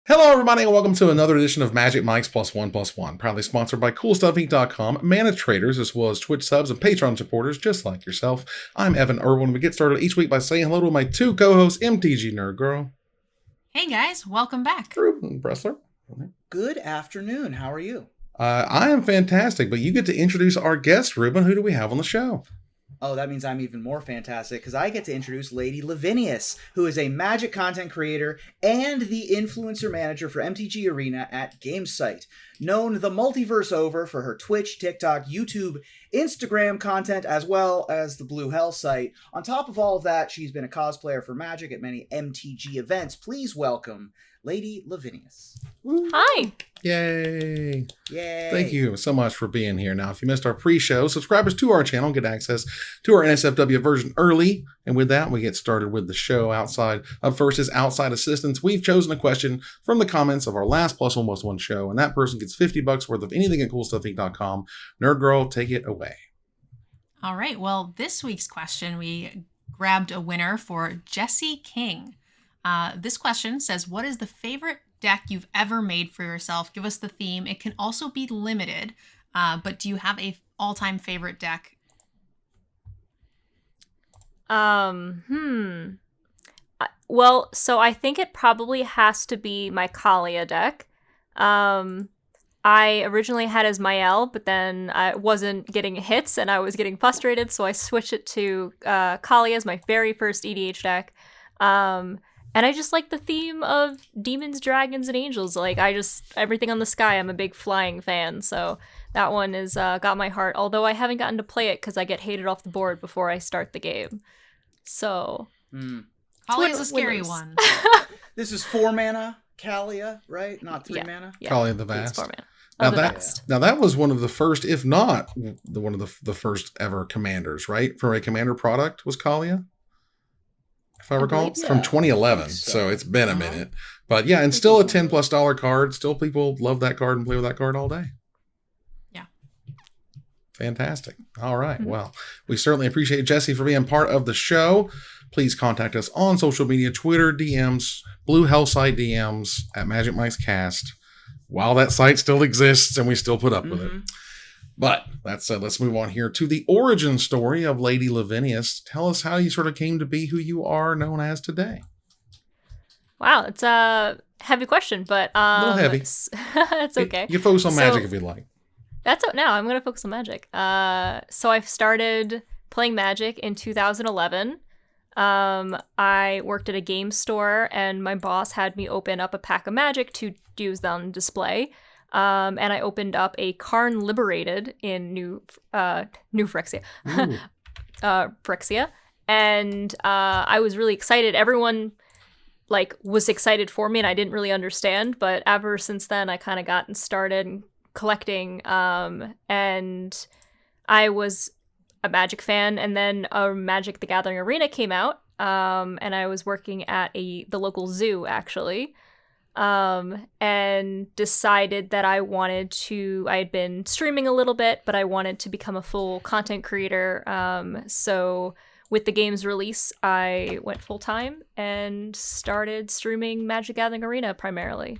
Hello, everybody, and welcome to another edition of Magic Mike's Plus One Plus One, proudly sponsored by CoolStuffInc.com, Mana Traders, as well as Twitch subs and Patreon supporters just like yourself. I'm Evan Irwin. We get started each week by saying hello to my two co-hosts, MTG Nerd Girl. Hey guys, welcome back. Ruben Bressler. Good afternoon. How are you? I am fantastic, but you get to introduce our guest, Ruben. Who do we have on the show? Oh, that means I'm even more fantastic because I get to introduce Lady Lavinias, who is a Magic content creator and the influencer manager for MTG Arena at GameSite. Known the multiverse over for her Twitch, TikTok, YouTube, Instagram content, as well as the Blue Hell site. On top of all of that, she's been a cosplayer for Magic at many MTG events. Please welcome Lady Lavinias. Hi. Yay. Yay. Thank you so much for being here. Now, if you missed our pre-show, subscribers to our channel get access to our NSFW version early. And with that, we get started with the show. Outside up first is Outside Assistance. We've chosen a question from the comments of our last Plus One show, and that person gets $50 worth of anything at CoolStuffInc.com. Nerd Girl, take it away. All right, well, this week's question, we grabbed a winner for Jesse King. This question says, what is the favorite deck you've ever made for yourself? Give us the theme. It can also be limited, but do you have a all-time favorite deck? Well, so I think it probably has to be my Kalia deck. I originally had as Mael, but then I wasn't getting hits and I was getting frustrated, so I switched it to Kalia as my very first EDH deck. And I just like the theme of demons, dragons, and angels. Like, everything on the sky, I'm a big flying fan, so that one is got my heart. Although I haven't gotten to play it because I get hated off the board before I start the game. So... Kalia is a scary one. This is 4 mana Kalia, right? Not 3 mana? Yeah. Kalia the Vast. 4 mana. Now that was one of the first, if not one of the first ever commanders, right? For a commander product was Kalia, if I recall, from 2011. So it's been a minute, but yeah, and still a $10+ card. Still, people love that card and play with that card all day. Yeah, fantastic. All right, well, we certainly appreciate Jesse for being part of the show. Please contact us on social media: Twitter DMs, Blue Hell site DMs at Magic Mike's Cast. While that site still exists and we still put up with it. But that said, let's move on here to the origin story of Lady Lavinias. Tell us how you sort of came to be who you are known as today. Wow, it's a heavy question, but a little heavy. It's okay. You focus on magic if you'd like. I'm going to focus on magic. So I started playing Magic in 2011. I worked at a game store and my boss had me open up a pack of Magic to use on display. And I opened up a Karn Liberated in New Phyrexia. Phyrexia. And I was really excited. Everyone was excited for me and I didn't really understand, but ever since then I kind of gotten started collecting, and I was a Magic fan, and then Magic the Gathering Arena came out, and I was working at the local zoo actually, and decided that I had been streaming a little bit, but I wanted to become a full content creator. So with the game's release, I went full time and started streaming Magic Gathering Arena primarily.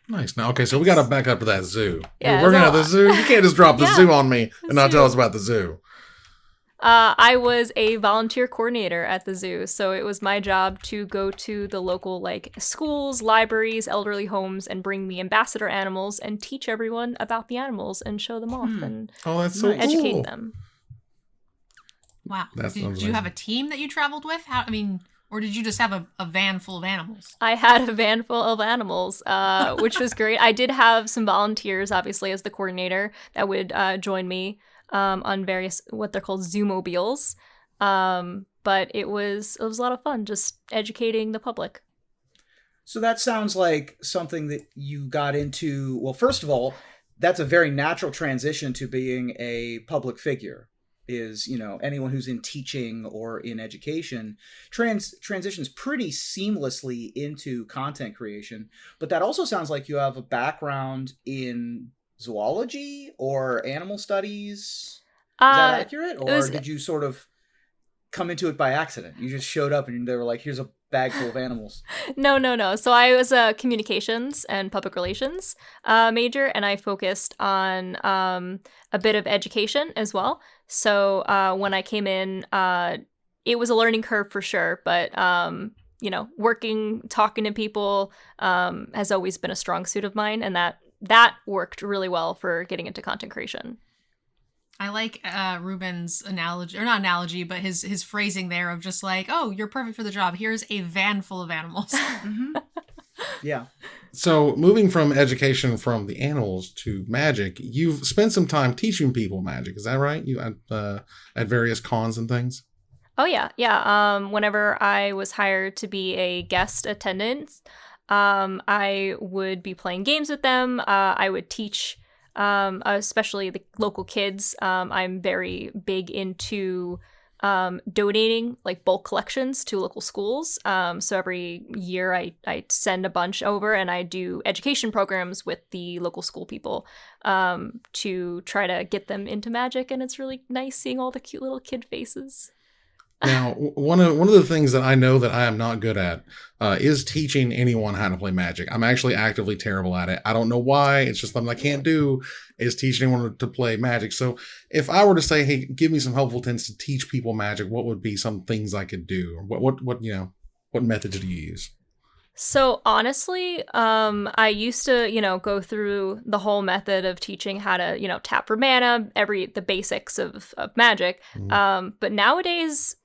Nice. Now, okay, so we got to back up to that zoo. Yeah, we're working at the zoo. You can't just drop the zoo on me and not tell us about the zoo. I was a volunteer coordinator at the zoo, so it was my job to go to the local schools, libraries, elderly homes, and bring the ambassador animals and teach everyone about the animals and show them off and that's so educate cool. them. Wow. Did you have a team that you traveled with? Or did you just have a van full of animals? I had a van full of animals, which was great. I did have some volunteers, obviously, as the coordinator that would join me on various, what they're called, zoomobiles. But it was a lot of fun just educating the public. So that sounds like something that you got into. Well, first of all, that's a very natural transition to being a public figure. Is, anyone who's in teaching or in education transitions pretty seamlessly into content creation. But that also sounds like you have a background in zoology or animal studies. Is that accurate? Or did you sort of come into it by accident? You just showed up and they were like, here's a bag full of animals. No. So I was a communications and public relations major, and I focused on a bit of education as well. So when I came in, it was a learning curve for sure, but talking to people has always been a strong suit of mine, and that worked really well for getting into content creation. I like Ruben's analogy, or not analogy, but his phrasing there of just like, oh, you're perfect for the job. Here's a van full of animals. Mm-hmm. Yeah. So moving from education from the animals to magic, you've spent some time teaching people magic. Is that right? You at various cons and things? Oh, yeah. Whenever I was hired to be a guest attendant, I would be playing games with them. I would teach, especially the local kids. I'm very big into donating like bulk collections to local schools. So every year I send a bunch over, and I do education programs with the local school people to try to get them into magic. And it's really nice seeing all the cute little kid faces. Now, one of the things that I know that I am not good at is teaching anyone how to play magic. I'm actually actively terrible at it. I don't know why. It's just something I can't do, is teach anyone to play magic. So if I were to say, hey, give me some helpful hints to teach people magic, what would be some things I could do? What methods do you use? So honestly, I used to, go through the whole method of teaching how to, tap for mana, the basics of magic. But nowadays,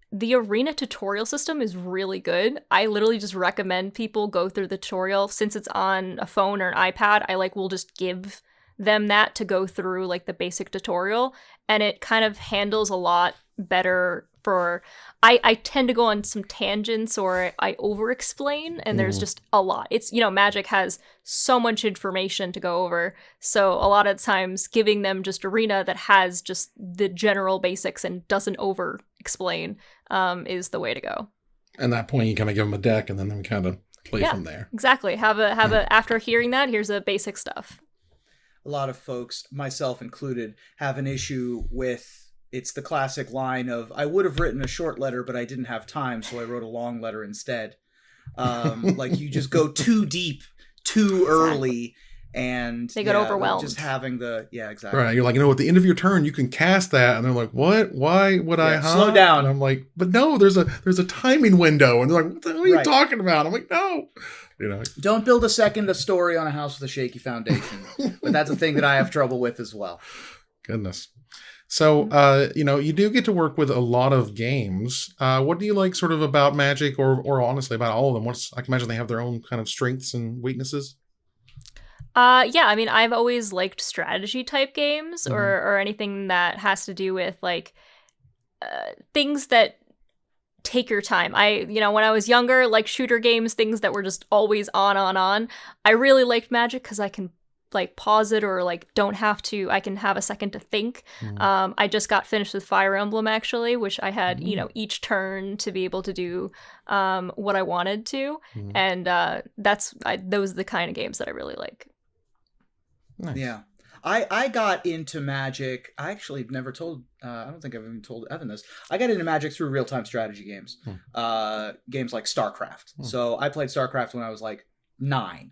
the arena tutorial system is really good. I literally just recommend people go through the tutorial. Since it's on a phone or an iPad, I will just give them that to go through like the basic tutorial, and it kind of handles a lot better. I tend to go on some tangents, or I over explain, and there's just a lot. It's, magic has so much information to go over. So a lot of times giving them just arena that has just the general basics and doesn't over explain is the way to go. At that point, you kind of give them a deck, and then they kind of play from there. Exactly. Have a after hearing that, here's a basic stuff. A lot of folks, myself included, have an issue with. It's the classic line of, I would have written a short letter, but I didn't have time, so I wrote a long letter instead. Like you just go too deep, too early, and they get overwhelmed. Just having exactly. Right. You're like, at the end of your turn, you can cast that. And they're like, what? Why would I? Slow down. And I'm like, but no, there's a timing window. And they're like, what the hell are you talking about? I'm like, no. Don't build a story on a house with a shaky foundation. But that's a thing that I have trouble with as well. Goodness. So, you do get to work with a lot of games. What do you like sort of about Magic, or honestly about all of them? I can imagine they have their own kind of strengths and weaknesses. I've always liked strategy type games, or anything that has to do with like things that take your time. When I was younger, like shooter games, things that were just always on. I really liked Magic because I can pause it, or don't have to. I can have a second to think. I just got finished with Fire Emblem actually, which I had each turn to be able to do what I wanted to, and those are the kind of games that I really like. Nice. Yeah, I got into Magic. I actually never told. I don't think I've even told Evan this. I got into Magic through real-time strategy games, games like StarCraft. So I played StarCraft when I was 9.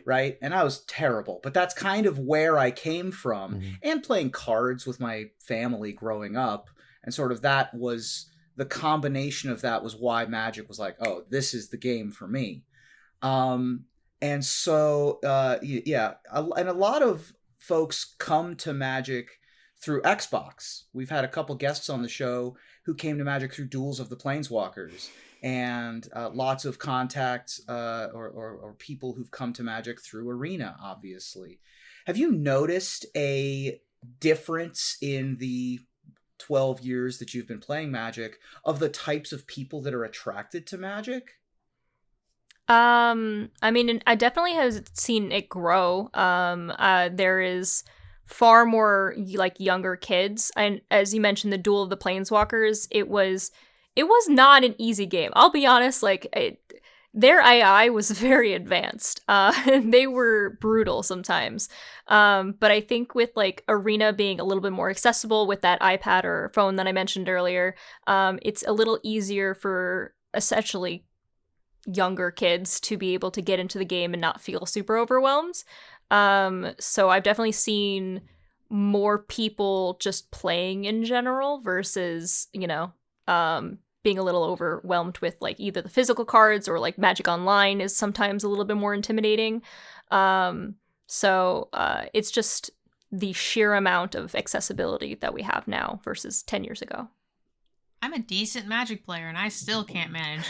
Right? And I was terrible, but that's kind of where I came from, and playing cards with my family growing up. And sort of that was the combination of that was why Magic was like, oh, this is the game for me. And so, and a lot of folks come to Magic through Xbox. We've had a couple guests on the show who came to Magic through Duels of the Planeswalkers. And lots of contacts or people who've come to Magic through Arena, obviously. Have you noticed a difference in the 12 years that you've been playing Magic of the types of people that are attracted to Magic? I definitely have seen it grow. There is far more younger kids. And as you mentioned, the Duel of the Planeswalkers, it was not an easy game. I'll be honest, their AI was very advanced. They were brutal sometimes. But I think with Arena being a little bit more accessible with that iPad or phone that I mentioned earlier, it's a little easier for essentially younger kids to be able to get into the game and not feel super overwhelmed. So I've definitely seen more people just playing in general versus, being a little overwhelmed with like either the physical cards or like Magic Online is sometimes a little bit more intimidating. So it's just the sheer amount of accessibility that we have now versus 10 years ago. I'm a decent Magic player and I still can't manage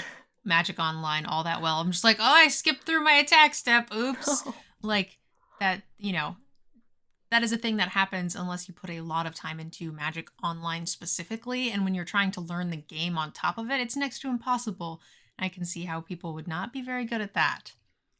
Magic Online all that well. I'm just like, I skipped through my attack step. Oops. Like that, that is a thing that happens unless you put a lot of time into Magic Online specifically. And when you're trying to learn the game on top of it, it's next to impossible. I can see how people would not be very good at that.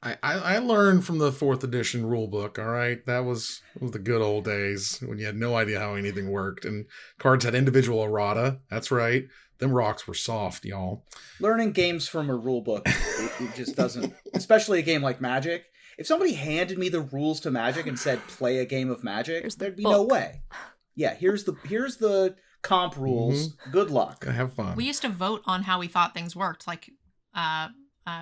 I learned from the 4th edition rulebook, all right? That was the good old days when you had no idea how anything worked. And cards had individual errata. That's right. Them rocks were soft, y'all. Learning games from a rulebook, it just doesn't, especially a game like Magic. If somebody handed me the rules to Magic and said, play a game of Magic, there'd be no way. Yeah, here's the comp rules. Mm-hmm. Good luck. Have fun. We used to vote on how we thought things worked, like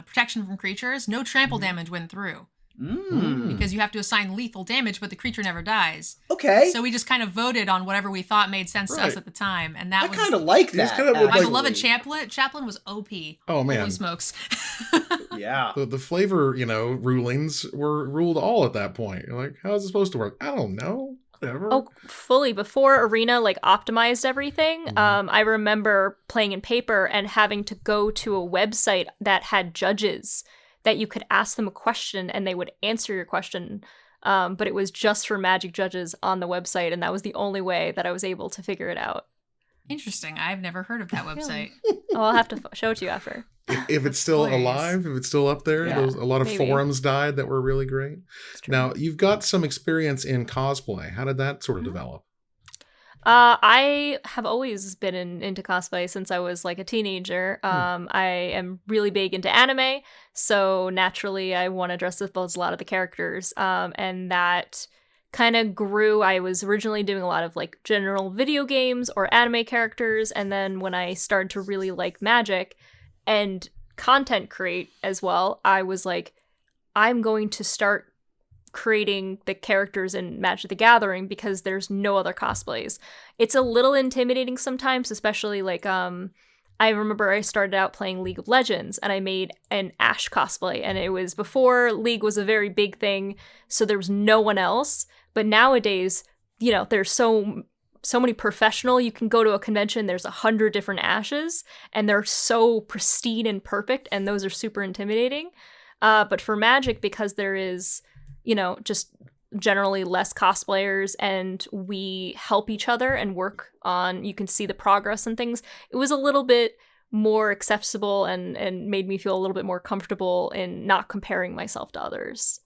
protection from creatures. No trample damage went through. Because you have to assign lethal damage, but the creature never dies. Okay. So we just kind of voted on whatever we thought made sense to us at the time. And that I kind of like that. My beloved Chaplain was OP. Oh, man. Holy smokes. Yeah. The flavor, rulings were ruled all at that point. You're like, how is it supposed to work? I don't know. Whatever. Oh, fully. Before Arena optimized everything, I remember playing in paper and having to go to a website that had judges that you could ask them a question and they would answer your question. But it was just for Magic judges on the website, and that was the only way that I was able to figure it out. Interesting. I've never heard of that website. Oh, I'll have to show it to you after. If it's still alive, if it's still up there, Yeah, a lot of maybe. Forums died that were really great. Now, you've got some experience in cosplay. How did that sort of develop? I have always been into cosplay since I was a teenager. I am really big into anime, so naturally I want to dress up as a lot of the characters. And that kind of grew. I was originally doing a lot of general video games or anime characters, and then when I started to really like Magic and content create as well, I was like, I'm going to start creating the characters in Magic the Gathering because there's no other cosplays. It's a little intimidating sometimes, especially I remember I started out playing League of Legends and I made an Ashe cosplay, and it was before League was a very big thing, so there was no one else. But nowadays, there's so many professional. You can go to a convention, there's 100 different Ashes, and they're so pristine and perfect, and those are super intimidating. But for Magic, because there is just generally less cosplayers and we help each other and work on, you can see the progress and things, it was a little bit more accessible and made me feel a little bit more comfortable in not comparing myself to others.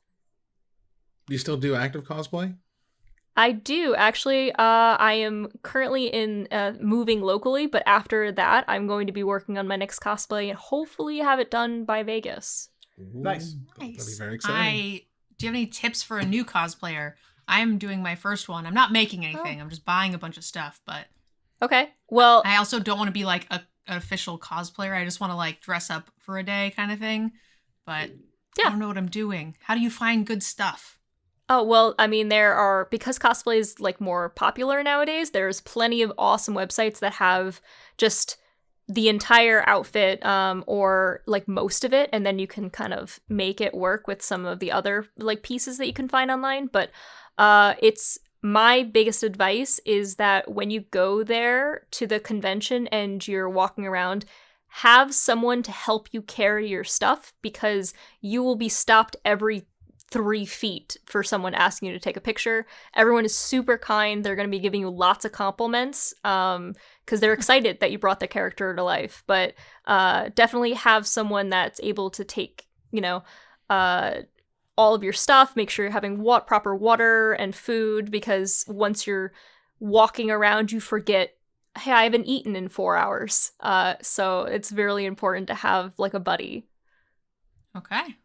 Do you still do active cosplay? I do, actually. I am currently in moving locally, but after that, I'm going to be working on my next cosplay and hopefully have it done by Vegas. Ooh, Nice. That'd be very exciting. Do you have any tips for a new cosplayer? I'm doing my first one. I'm not making anything. I'm just buying a bunch of stuff, but Okay. Well, I also don't want to be an official cosplayer. I just want to dress up for a day kind of thing. But Yeah. I don't know what I'm doing. How do you find good stuff? oh, well, I mean, because cosplay is more popular nowadays, there's plenty of awesome websites that have just the entire outfit, or most of it, and then you can kind of make it work with some of the other pieces that you can find online. But it's my biggest advice is that when you go there to the convention and you're walking around, have someone to help you carry your stuff, because you will be stopped every 3 feet for someone asking you to take a picture. Everyone is super kind. They're going to be giving you lots of compliments because they're excited that you brought their character to life. But definitely have someone that's able to take, all of your stuff. Make sure you're having proper water and food, because once you're walking around, you forget, hey, I haven't eaten in 4 hours. So it's really important to have a buddy. Okay.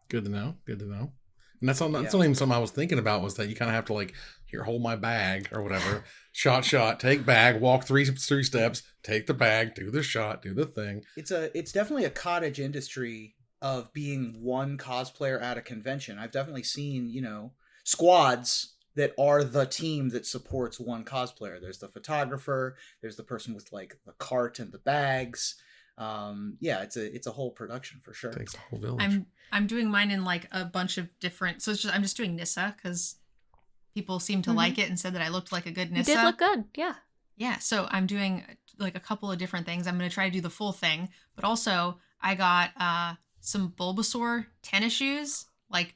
Good to know. Good to know. And that's not even something I was thinking about, was that you kind of have to here, hold my bag or whatever. shot, take bag, walk three steps, take the bag, do the shot, do the thing. It's definitely a cottage industry of being one cosplayer at a convention. I've definitely seen, squads that are the team that supports one cosplayer. There's the photographer, there's the person with like the cart and the bags. It's a whole production for sure. Takes the whole village. I'm doing mine in like a bunch of different. So I'm just doing Nissa because people seem to like it and said that I looked like a good Nissa. You did look good, yeah. Yeah, so I'm doing like a couple of different things. I'm going to try to do the full thing, but also I got some Bulbasaur tennis shoes, like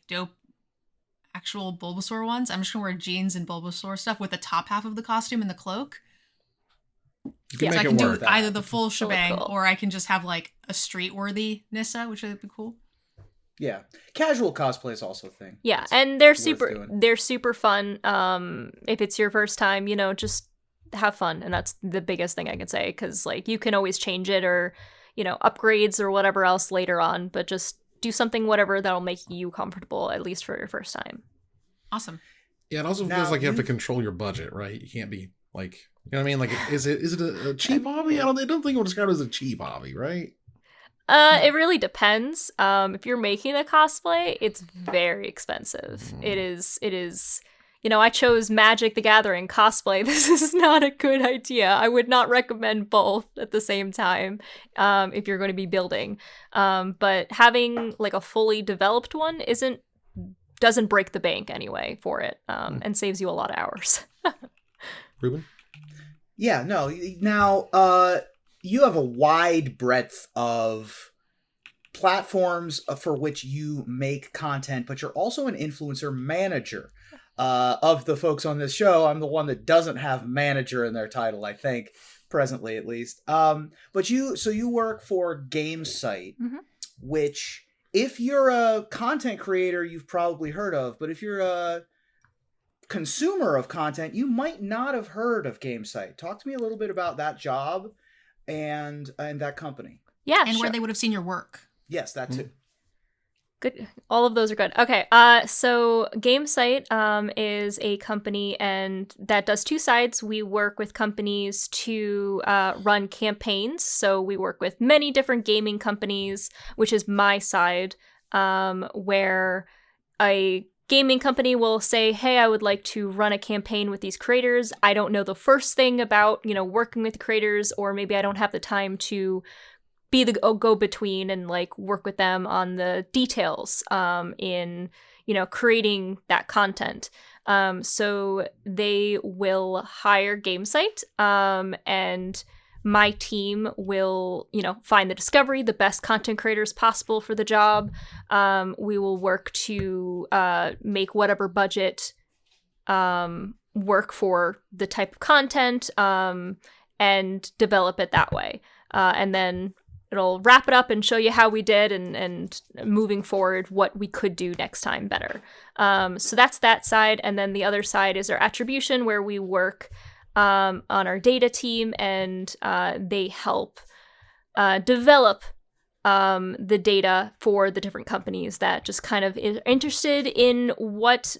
dope actual Bulbasaur ones. I'm just going to wear jeans and Bulbasaur stuff with the top half of the costume and the cloak. You can So make I it can work. do either the full shebang cool. or I can just have like a street-worthy Nissa, which would be cool. Yeah. Casual cosplay is also a thing. Yeah, It's and they're worth super fun. If it's your first time, just have fun, and that's the biggest thing I can say, because like you can always change it or upgrades or whatever else later on, but just do something whatever that'll make you comfortable, at least for your first time. Awesome. Yeah, it also Now, feels like you have to control your budget, right? You can't be like, you know what I mean? Like, is it a cheap hobby? I don't think we'll describe it as a cheap hobby, right? It really depends. If you're making a cosplay, it's very expensive. It is. I chose Magic the Gathering cosplay. This is not a good idea. I would not recommend both at the same time if you're going to be building. But having like a fully developed one doesn't break the bank anyway for it, and saves you a lot of hours. Ruben? Yeah, no. Now, you have a wide breadth of platforms for which you make content, but you're also an influencer manager. Of the folks on this show, I'm the one that doesn't have manager in their title, I think, presently at least. But you work for GameSite, which, if you're a content creator, you've probably heard of, but if you're a consumer of content, you might not have heard of GameSite. Talk to me a little bit about that job and that company. Yeah, And sure. where they would have seen your work. Yes, that too. Good. All of those are good. Okay. So GameSite is a company, and that does two sides. We work with companies to run campaigns. So we work with many different gaming companies, which is my side, where a gaming company will say, hey, I would like to run a campaign with these creators. I don't know the first thing about, working with creators, or maybe I don't have the time to be the go-between and like work with them on the details in creating that content. So they will hire GameSite, and my team will find the discovery, the best content creators possible for the job. We will work to make whatever budget work for the type of content, and develop it that way, and then it'll wrap it up and show you how we did, and moving forward what we could do next time better. So that's that side. And then the other side is our attribution, where we work on our data team, and they help develop the data for the different companies that just kind of is interested in what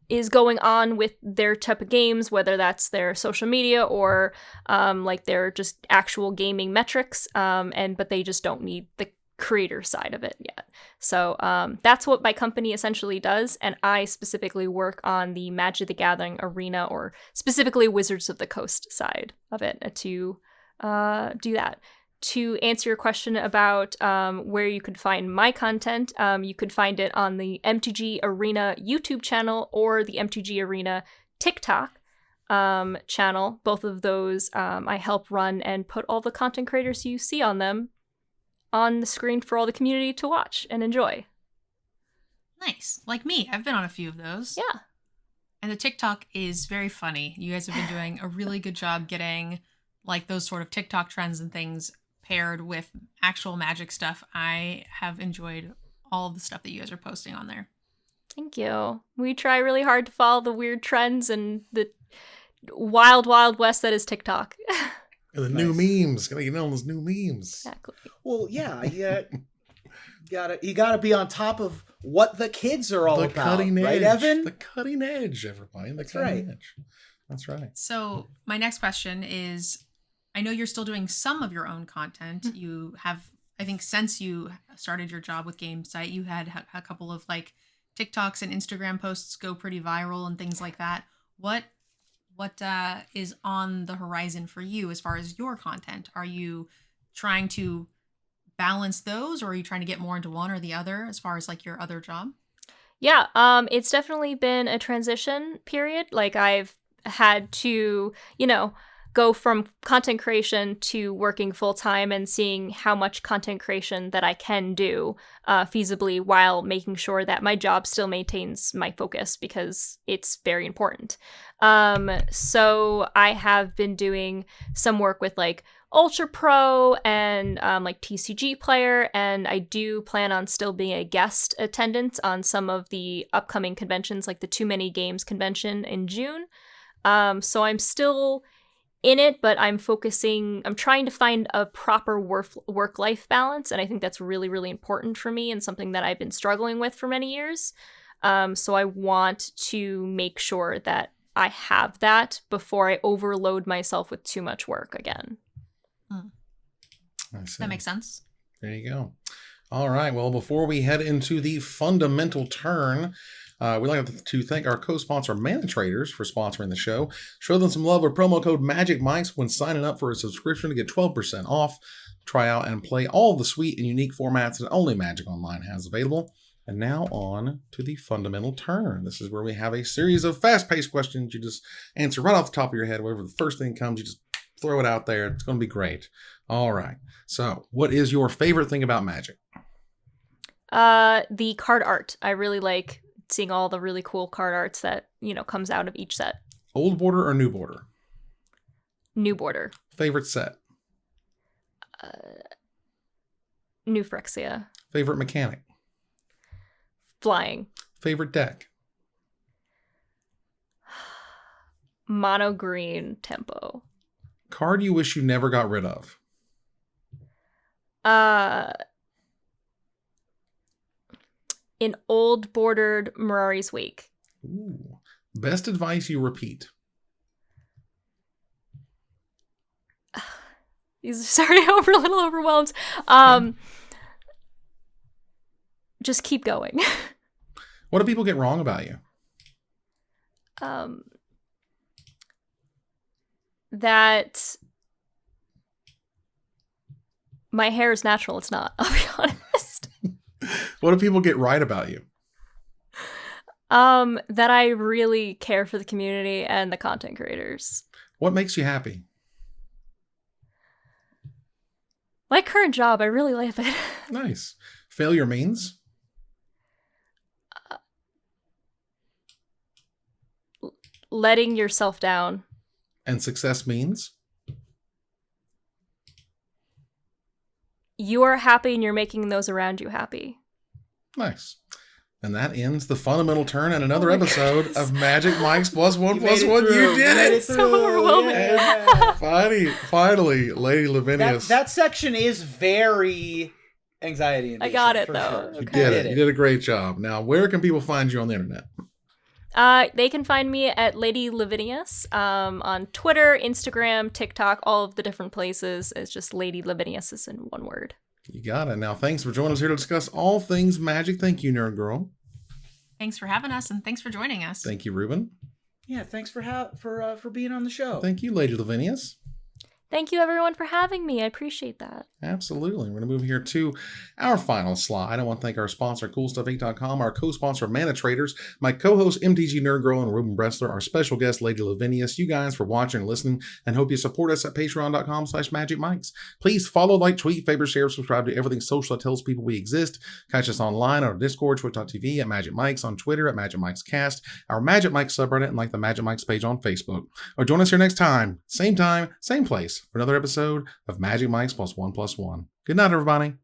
is going on with their type of games, whether that's their social media or like their just actual gaming metrics, but they just don't need the creator side of it yet. So that's what my company essentially does, and I specifically work on the Magic the Gathering arena, or specifically Wizards of the Coast side of it, to do that. To answer your question about where you could find my content, you could find it on the MTG Arena YouTube channel or the MTG Arena TikTok channel. Both of those I help run and put all the content creators you see on them on the screen for all the community to watch and enjoy. Nice. Like me. I've been on a few of those. Yeah. And the TikTok is very funny. You guys have been doing a really good job getting like those sort of TikTok trends and things paired with actual Magic stuff. I have enjoyed all of the stuff that you guys are posting on there. Thank you. We try really hard to follow the weird trends and the wild, wild west that is TikTok. And the new memes. Gotta get on those new memes. Exactly. Well, yeah, you gotta be on top of what the kids are all The about, cutting edge. right, Evan? The cutting edge, everybody. The cutting edge. That's right. So my next question is, I know you're still doing some of your own content. You have I think since you started your job with GameSite, you had a couple of like TikToks and Instagram posts go pretty viral and things like that. What is on the horizon for you as far as your content? Are you trying to balance those, or are you trying to get more into one or the other as far as like your other job? Yeah, it's definitely been a transition period. Like I've had to, go from content creation to working full time and seeing how much content creation that I can do feasibly while making sure that my job still maintains my focus because it's very important. So I have been doing some work with like Ultra Pro and like TCG Player, and I do plan on still being a guest attendant on some of the upcoming conventions, like the Too Many Games convention in June. So I'm still in it, but I'm trying to find a proper work-life balance, and I think that's really, really important for me and something that I've been struggling with for many years. So I want to make sure that I have that before I overload myself with too much work again. That makes sense. There you go. All right. Well, before we head into the fundamental turn, we'd like to thank our co-sponsor, Manitraders, for sponsoring the show. Show them some love with promo code MAGICMICE when signing up for a subscription to get 12% off. Try out and play all the sweet and unique formats that only Magic Online has available. And now on to the fundamental turn. This is where we have a series of fast-paced questions. You just answer right off the top of your head. Whatever the first thing comes, you just throw it out there. It's going to be great. All right. So, what is your favorite thing about Magic? The card art. I really like seeing all the really cool card arts that, comes out of each set. Old border or new border? New border. Favorite set? New Phyrexia. Favorite mechanic? Flying. Favorite deck? Mono green tempo. Card you wish you never got rid of? In old bordered Mirari's Wake. Ooh. Best advice you repeat? Sorry, I'm a little overwhelmed. Just keep going. What do people get wrong about you? That my hair is natural. It's not, I'll be honest. What do people get right about you? That I really care for the community and the content creators. What makes you happy? My current job, I really love it. Nice. Failure means? Letting yourself down. And success means? You are happy and you're making those around you happy. Nice. And that ends the fundamental turn and another episode of Magic Mike's Plus One Plus One. You did it! So overwhelming. Yeah. Finally, Lady Lavinias. That section is very anxiety inducing. I got it, for though. Sure. You did it. You did a great job. Now, where can people find you on the internet? They can find me at Lady Lavinias on Twitter, Instagram, TikTok, all of the different places. It's just Lady Lavinias is in one word. You got it. Now, thanks for joining us here to discuss all things Magic. Thank you, Nerd Girl. Thanks for having us, and thanks for joining us. Thank you, Ruben. Yeah, thanks for being on the show. Thank you, Lady Lavinias. Thank you, everyone, for having me. I appreciate that. Absolutely. We're going to move here to our final slide. I want to thank our sponsor, CoolStuff8.com, our co-sponsor, Manitraders, my co-host, MTG Nerd Girl, and Ruben Bressler, our special guest, Lady Lavinias. You guys for watching and listening, and hope you support us at patreon.com/magicmics. Please follow, like, tweet, favorite, share, subscribe to everything social that tells people we exist. Catch us online on our Discord, twitch.tv, at Magic Mics, on Twitter, at Magic Mics Cast, our Magic Mics subreddit, and like the Magic Mics page on Facebook. Or join us here next time, same place, for another episode of Magic Mics Plus One Plus One. Good night, everybody.